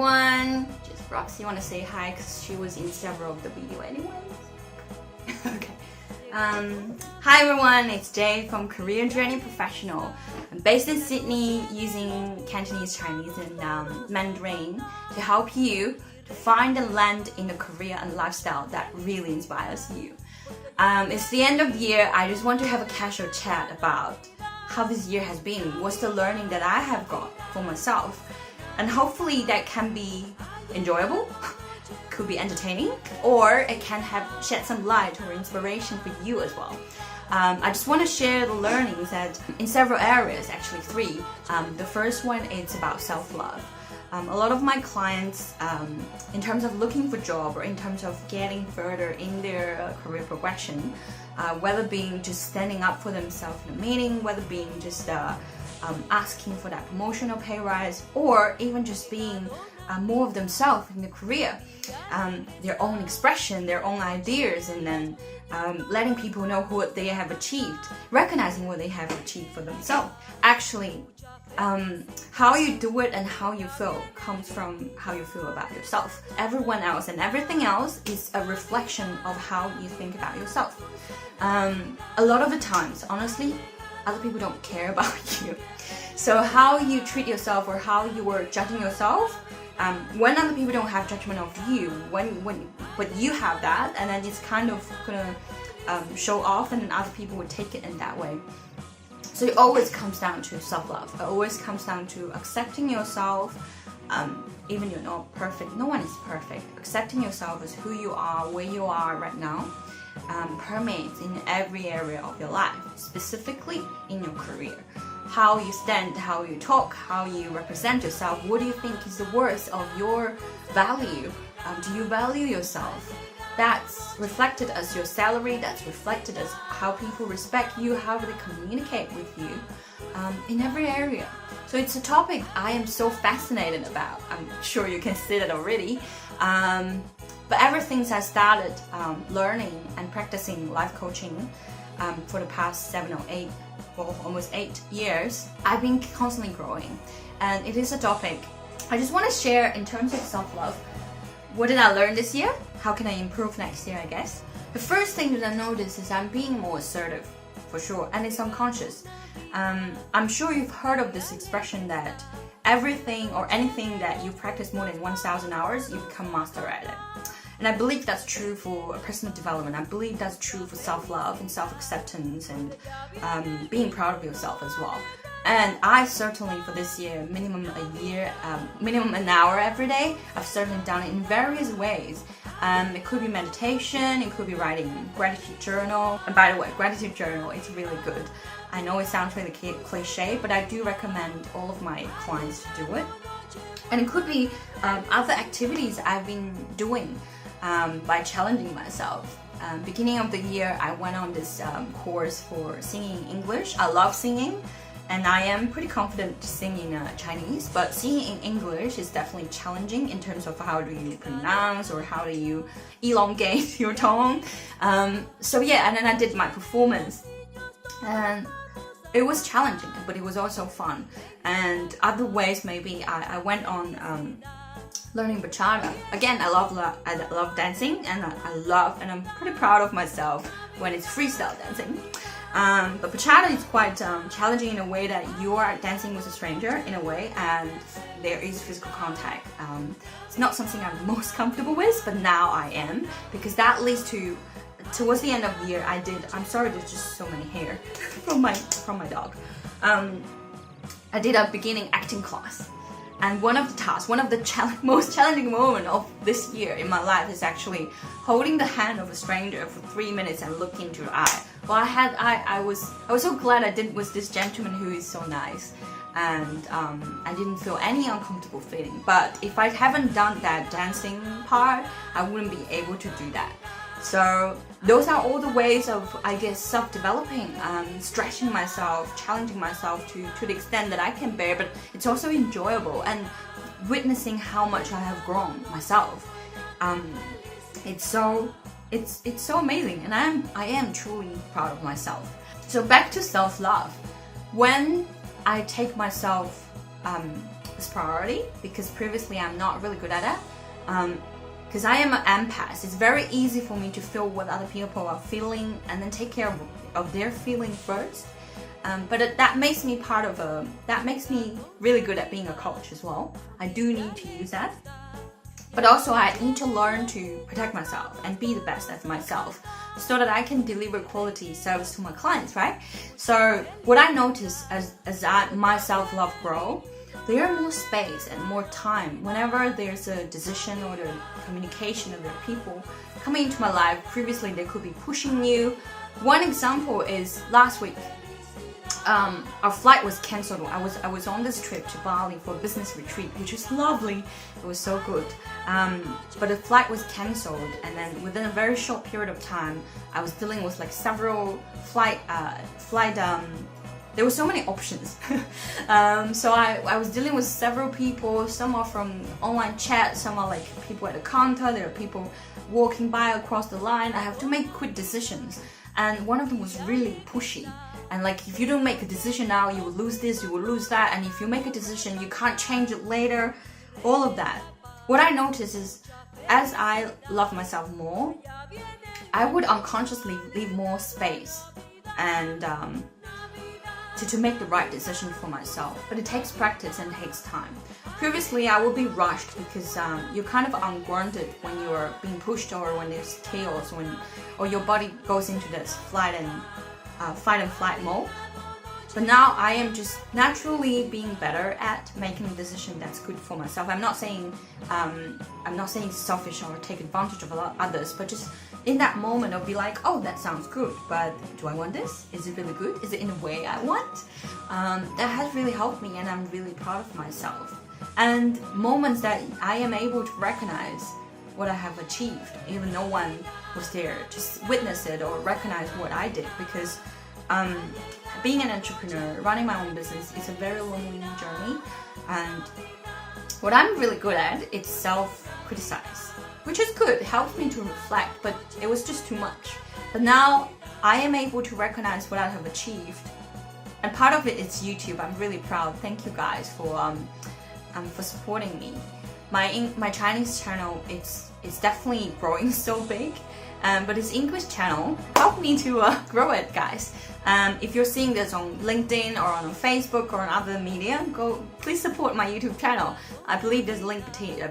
everyone. Just Roxy want to say hi because she was in several of the video anyway. Okay. Hi everyone, it's Jade from Career Journey Professional. I'm based in Sydney using Cantonese, Chinese and Mandarin to help you to find and land in a career and lifestyle that really inspires you. It's the end of the year. I just want to have a casual chat about how this year has been, what's the learning that I have got for myself, and hopefully that can be enjoyable, could be entertaining, or it can have shed some light or inspiration for you as well. I just want to share the learnings that in several areas, actually 3. The first one is about self-love. A lot of my clients, in terms of looking for a job or in terms of getting further in their career progression, whether being just standing up for themselves in a meeting, whether being just asking for that promotion or pay rise, or even just being more of themselves in the career, their own expression, their own ideas, and then letting people know what they have achieved, recognizing what they have achieved for themselves. Actually, how you do it and how you feel comes from how you feel about yourself. Everyone else and everything else is a reflection of how you think about yourself. A lot of the times, honestly, other people don't care about you. So how you treat yourself or how you are judging yourself, when other people don't have judgment of you, but you have that, and then it's kind of gonna show off, and then other people would take it in that way. So it always comes down to self-love. It always comes down to accepting yourself, even you're not perfect. No one is perfect. Accepting yourself as who you are, where you are right now, permeates in every area of your life, specifically in your career. How you stand, how you talk, how you represent yourself. What do you think is the worth of your value? Do you value yourself? That's reflected as your salary, that's reflected as how people respect you, how they communicate with you, in every area. So it's a topic I am so fascinated about. I'm sure you can see that already. But ever since I started learning and practicing life coaching for the past 7 or 8, well, almost 8 years, I've been constantly growing. And it is a topic I just want to share in terms of self-love. What did I learn this year? How can I improve next year, I guess? The first thing that I noticed is I'm being more assertive, for sure, and it's unconscious. I'm sure you've heard of this expression that everything or anything that you practice more than 1,000 hours, you become master at it. And I believe that's true for personal development. I believe that's true for self-love and self-acceptance and being proud of yourself as well. And I certainly, for this year, minimum an hour every day, I've certainly done it in various ways. It could be meditation, it could be writing gratitude journal. And by the way, gratitude journal is really good. I know it sounds really cliche, but I do recommend all of my clients to do it. And it could be other activities I've been doing by challenging myself. Beginning of the year, I went on this course for singing English. I love singing. And I am pretty confident to sing in Chinese, but singing in English is definitely challenging in terms of how do you pronounce or how do you elongate your tone. So yeah, and then I did my performance. And it was challenging, but it was also fun. And other ways, maybe I went on learning bachata. Again, I love dancing, and and I'm pretty proud of myself when it's freestyle dancing. But bachata is quite challenging in a way that you are dancing with a stranger in a way, and there is physical contact. It's not something I'm most comfortable with, but now I am, because that leads to, towards the end of the year, I'm sorry, there's just so many hair from my dog. I did a beginning acting class. And one of the tasks, one of the most challenging moments of this year in my life is actually holding the hand of a stranger for 3 minutes and looking into your eye. Well, I was so glad I did with this gentleman who is so nice, and I didn't feel any uncomfortable feeling. But if I haven't done that dancing part, I wouldn't be able to do that. So those are all the ways of, I guess, self-developing, stretching myself, challenging myself to the extent that I can bear, but it's also enjoyable, and witnessing how much I have grown myself. It's so amazing, and I am truly proud of myself. So back to self-love. When I take myself as priority, because previously I'm not really good at it. Because I am an empath, it's very easy for me to feel what other people are feeling and then take care of their feeling first. But that makes me that makes me really good at being a coach as well. I do need to use that. But also I need to learn to protect myself and be the best at myself so that I can deliver quality service to my clients, right? So what I notice as my self-love grow, there are more space and more time whenever there's a decision or the communication of the people coming into my life. Previously they could be pushing you. One example is last week. Our flight was cancelled. I was on this trip to Bali for a business retreat, which was lovely. It was so good. But the flight was cancelled, and then within a very short period of time, I was dealing with like several there were so many options. So I was dealing with several people. Some are from online chat, some are like people at the counter, there are people walking by across the line. I have to make quick decisions, and one of them was really pushy. And like, if you don't make a decision now, you will lose this, you will lose that, and if you make a decision, you can't change it later, all of that. What I notice is, as I love myself more, I would unconsciously leave more space and to make the right decision for myself. But it takes practice and takes time. Previously, I would be rushed because you're kind of ungrounded when you're being pushed, or when there's chaos, or your body goes into this fight and flight mode. But now I am just naturally being better at making a decision that's good for myself. I'm not saying selfish or take advantage of others, but just in that moment I'll be like, oh, that sounds good, but do I want this? Is it really good? Is it in a way I want? That has really helped me, and I'm really proud of myself. And moments that I am able to recognize what I have achieved, even no one was there to witness it or recognize what I did, because being an entrepreneur, running my own business is a very lonely journey, and what I'm really good at is self-criticize, which is good, it helps me to reflect, but it was just too much. But now I am able to recognize what I have achieved, and part of it is YouTube. I'm really proud. Thank you guys for supporting me. My Chinese channel, it's definitely growing so big, but this English channel helped me to grow it, guys. If you're seeing this on LinkedIn or on Facebook or on other media, please support my YouTube channel. I believe there's a link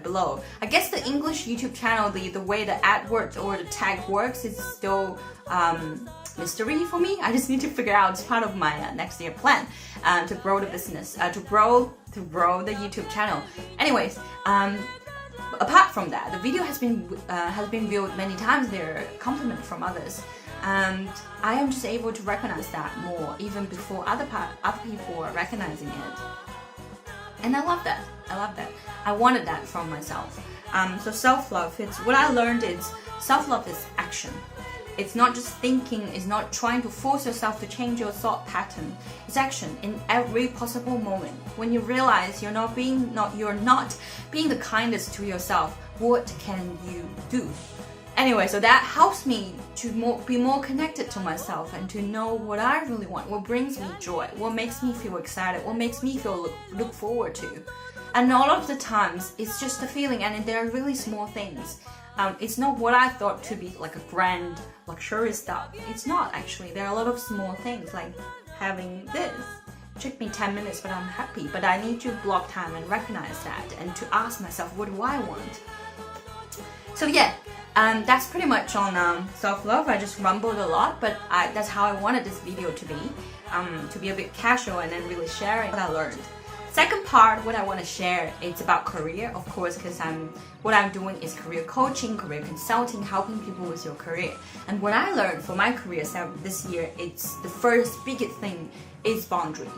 below. I guess the English YouTube channel, the way the AdWords or the tag works is still mystery for me. I just need to figure out. It's part of my next year plan to grow the business, to grow the YouTube channel. Anyways, apart from that, the video has been viewed many times. There are compliments from others, and I am just able to recognize that more, even before other people are recognizing it. And I love that. I wanted that from myself. So self-love, it's what I learned is self-love is action. It's not just thinking, it's not trying to force yourself to change your thought pattern. It's action in every possible moment. When you realize you're not being the kindest to yourself, what can you do? Anyway, so that helps me to be more connected to myself and to know what I really want, what brings me joy, what makes me feel excited, what makes me feel look forward to. And all of the times, it's just a feeling, and there are really small things. It's not what I thought to be like a grand, luxurious stuff. It's not actually. There are a lot of small things, like having this. It took me 10 minutes, but I'm happy. But I need to block time and recognize that, and to ask myself, what do I want? So yeah, that's pretty much on self-love. I just rumbled a lot, but that's how I wanted this video to be a bit casual and then really sharing what I learned. Second part, what I want to share, it's about career, of course, because what I'm doing is career coaching, career consulting, helping people with your career. And what I learned for my career this year, it's the first biggest thing is boundary.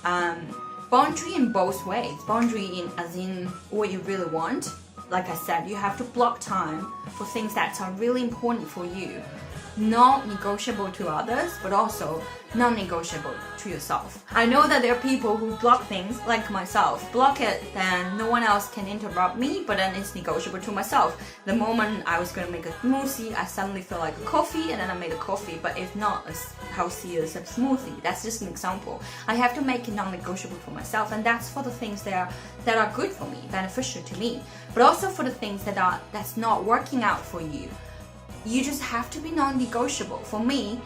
Boundary in both ways. Boundary as in what you really want. Like I said, you have to block time for things that are really important for you. non-negotiable to others, but also non-negotiable to yourself. I know that there are people who block things, like myself. Block it, then no one else can interrupt me, but then it's negotiable to myself. The moment I was going to make a smoothie, I suddenly feel like a coffee, and then I made a coffee, but it's not as healthy as a smoothie. That's just an example. I have to make it non-negotiable for myself, and that's for the things that are good for me, beneficial to me, but also for the things that's not working out for you. You just have to be non-negotiable. For me,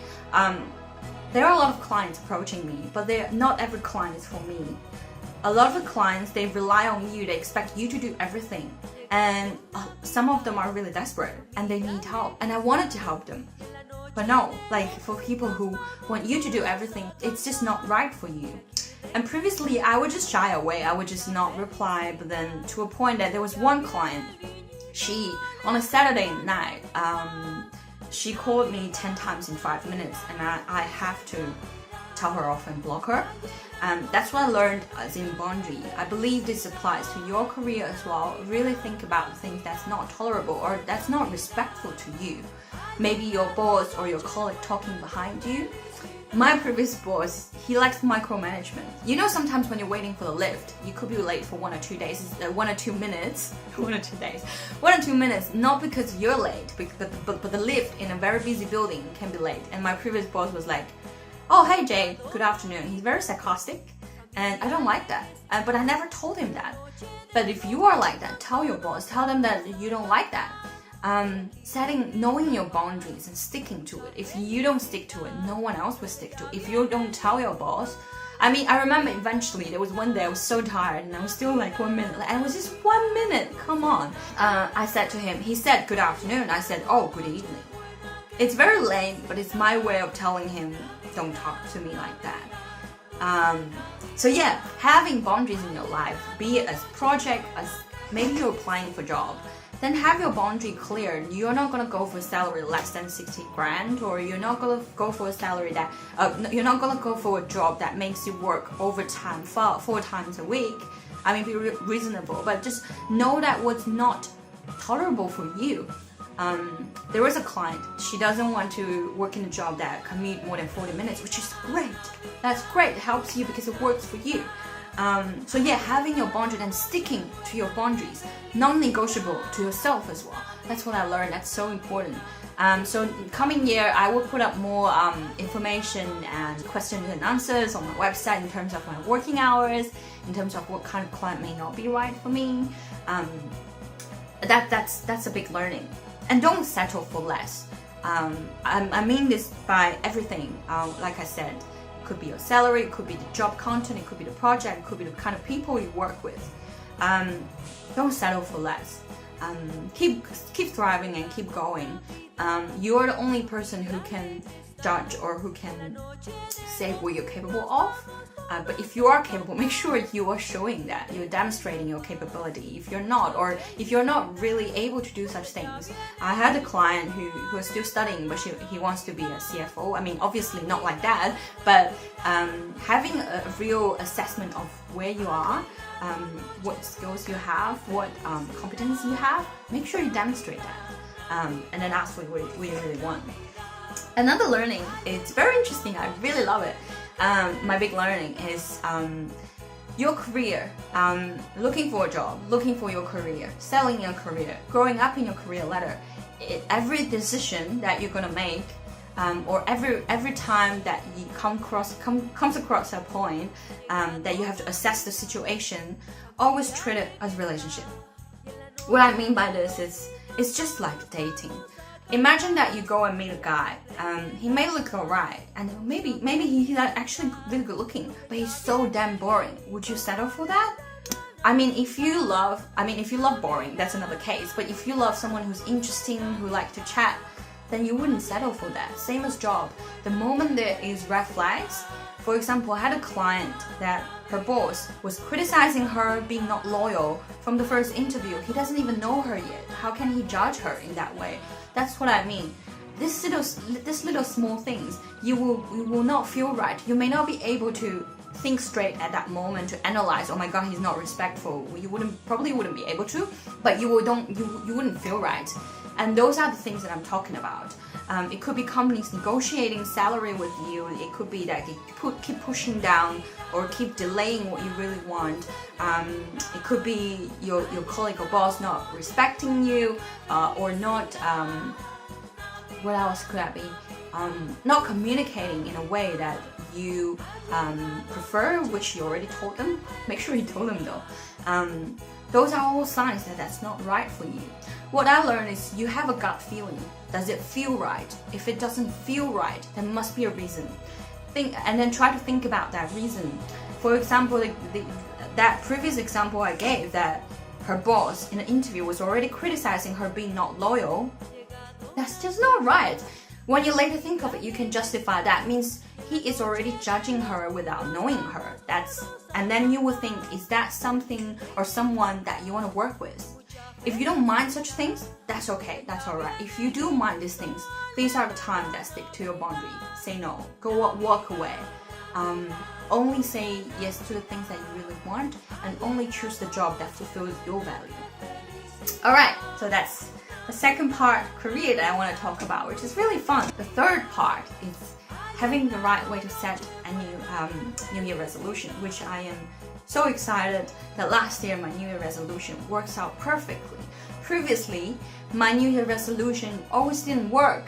there are a lot of clients approaching me, but not every client is for me. A lot of the clients, they rely on you, they expect you to do everything. And some of them are really desperate and they need help. And I wanted to help them. But no, like for people who want you to do everything, it's just not right for you. And previously, I would just shy away. I would just not reply. But then to a point that there was one client, on a Saturday night, she called me 10 times in 5 minutes, and I have to tell her off and block her. That's what I learned as in boundary. I believe this applies to your career as well. Really think about things that's not tolerable or that's not respectful to you. Maybe your boss or your colleague talking behind you. My previous boss, he likes micromanagement. You know, sometimes when you're waiting for the lift, you could be late for 1 or 2 days, 1 or 2 minutes, 1 or 2 days, 1 or 2 minutes, not because you're late, but the lift in a very busy building can be late. And my previous boss was like, oh, hey Jade, good afternoon. He's very sarcastic, and I don't like that. But I never told him that. But if you are like that, tell your boss, tell them that you don't like that. Knowing your boundaries and sticking to it. If you don't stick to it, no one else will stick to it. If you don't tell your boss, I remember eventually there was one day I was so tired and I was still like 1 minute, and it was just 1 minute, come on. I said to him, he said good afternoon, I said oh good evening. It's very lame, but it's my way of telling him don't talk to me like that. So yeah, having boundaries in your life, be it as project, as maybe you're applying for a job, then have your boundary clear. You're not gonna go for a salary less than 60 grand, or you're not gonna go for a salary that you're not gonna go for a job that makes you work overtime 4 times a week. Be reasonable, but just know that what's not tolerable for you. There was a client, she doesn't want to work in a job that commute more than 40 minutes, which is great. That's great, it helps you because it works for you. So yeah, having your boundary and sticking to your boundaries, non-negotiable to yourself as well. That's what I learned, that's so important. So coming year, I will put up more information and questions and answers on my website in terms of my working hours, in terms of what kind of client may not be right for me. That's a big learning. And don't settle for less. I mean this by everything, like I said. Could be your salary, it could be the job content, it could be the project, it could be the kind of people you work with. Don't settle for less. Keep thriving and keep going. You are the only person who can judge or who can say what you're capable of. But if you are capable, make sure you are showing that, you're demonstrating your capability. If you're not, or if you're not really able to do such things. I had a client who is still studying, but he wants to be a CFO. Obviously not like that, but having a real assessment of where you are, what skills you have, what competence you have, make sure you demonstrate that. And then ask for what you really want. Another learning, it's very interesting, I really love it. My big learning is your career, looking for a job, looking for your career, selling your career, growing up in your career ladder. Every decision that you're gonna make, or every time that you comes across a point that you have to assess the situation, always treat it as a relationship. What I mean by this is, it's just like dating. Imagine that you go and meet a guy. He may look alright, and maybe he's actually really good looking, but he's so damn boring. Would you settle for that? If you love boring, that's another case. But if you love someone who's interesting, who likes to chat, then you wouldn't settle for that. Same as job. The moment there is red flags, for example, I had a client that her boss was criticizing her being not loyal from the first interview. He doesn't even know her yet. How can he judge her in that way? That's what I mean. This little small things, you will not feel right. You may not be able to think straight at that moment to analyze. Oh my God, he's not respectful. You probably wouldn't be able to, but you wouldn't feel right. And those are the things that I'm talking about. It could be companies negotiating salary with you. It could be that they keep pushing down or keep delaying what you really want. It could be your colleague or boss not respecting you, or not, what else could that be? Not communicating in a way that you prefer, which you already told them. Make sure you told them though. Those are all signs that that's not right for you. What I learned is you have a gut feeling. Does it feel right? If it doesn't feel right, there must be a reason. And then try to think about that reason. For example, that previous example I gave, that her boss in an interview was already criticizing her being not loyal. That's just not right. When you later think of it, you can justify that. Means he is already judging her without knowing her. And then you will think, is that something or someone that you want to work with? If you don't mind such things, that's okay, that's alright. If you do mind these things, these are the times that stick to your boundary. Say no, walk away. Only say yes to the things that you really want, and only choose the job that fulfills your value. Alright, so that's the second part, career, that I want to talk about, which is really fun. The third part is having the right way to set a New Year resolution, which I am so excited that last year my New Year resolution works out perfectly. Previously, my New Year resolution always didn't work,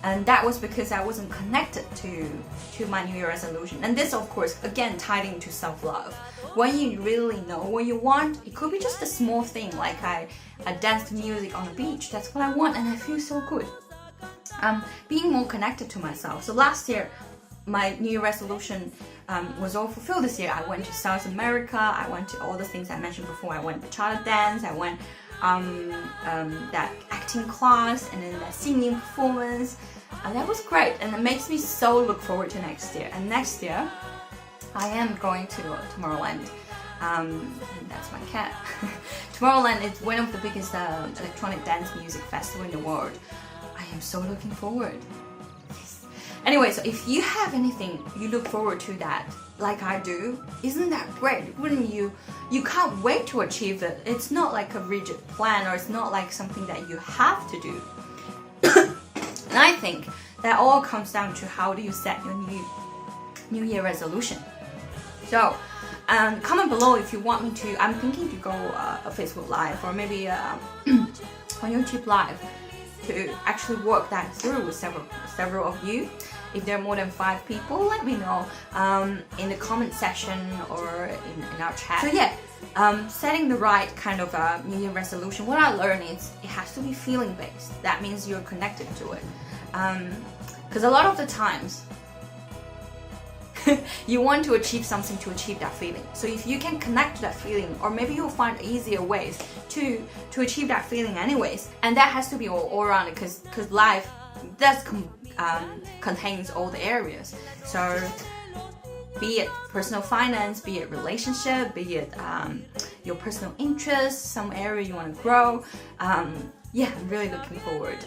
and that was because I wasn't connected to my New Year resolution. And this, of course, again tied into self-love. When you really know what you want, it could be just a small thing, like I dance to music on the beach. That's what I want, and I feel so good. Being more connected to myself. So last year, my New Year resolution was all fulfilled this year. I went to South America. I went to all the things I mentioned before. I went to charter dance. I went that acting class, and then that singing performance. And that was great, and it makes me so look forward to next year. And next year, I am going to Tomorrowland. And that's my cat. Tomorrowland is one of the biggest electronic dance music festival in the world. I am so looking forward. Yes. Anyway, so if you have anything you look forward to that, like I do, isn't that great? Wouldn't you? You can't wait to achieve it. It's not like a rigid plan, or it's not like something that you have to do. And I think that all comes down to how do you set your New Year resolution. So, comment below if you want me to. I'm thinking to go a Facebook Live, or maybe on YouTube Live, to actually work that through with several of you. If there are more than 5 people, let me know in the comment section or in our chat. So yeah, setting the right kind of New Year resolution, what I learned is it has to be feeling based. That means you're connected to it. Because a lot of the times, you want to achieve something to achieve that feeling. So if you can connect to that feeling, or maybe you'll find easier ways to achieve that feeling anyways. And that has to be all around, because life does contains all the areas. So be it personal finance, be it relationship, be it your personal interests, some area you want to grow. Yeah, I'm really looking forward.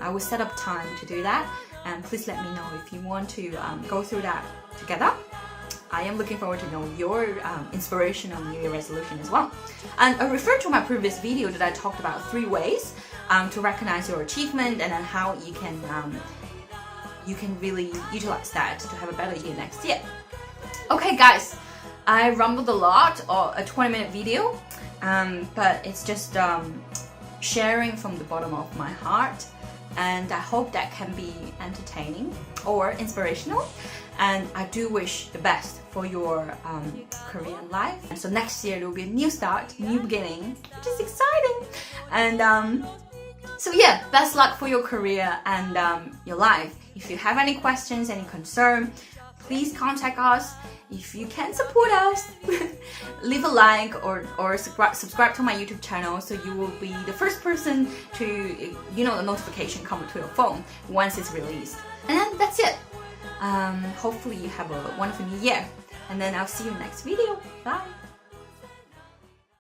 I will set up time to do that, and please let me know if you want to go through that together. I am looking forward to know your inspiration on New Year resolution as well. And I referred to my previous video that I talked about 3 ways to recognize your achievement, and then how you can really utilize that to have a better year next year. Okay guys, I rumbled a lot, or a 20-minute video, but it's just sharing from the bottom of my heart, and I hope that can be entertaining or inspirational. And I do wish the best for your Korean life. And so next year there will be a new start, new beginning, which is exciting. And so yeah, best luck for your career and your life. If you have any questions, any concern, please contact us. If you can support us, leave a like or subscribe to my YouTube channel, so you will be the first person to, the notification come to your phone once it's released. And then that's it. Hopefully you have a wonderful new year, and then I'll see you in the next video. Bye!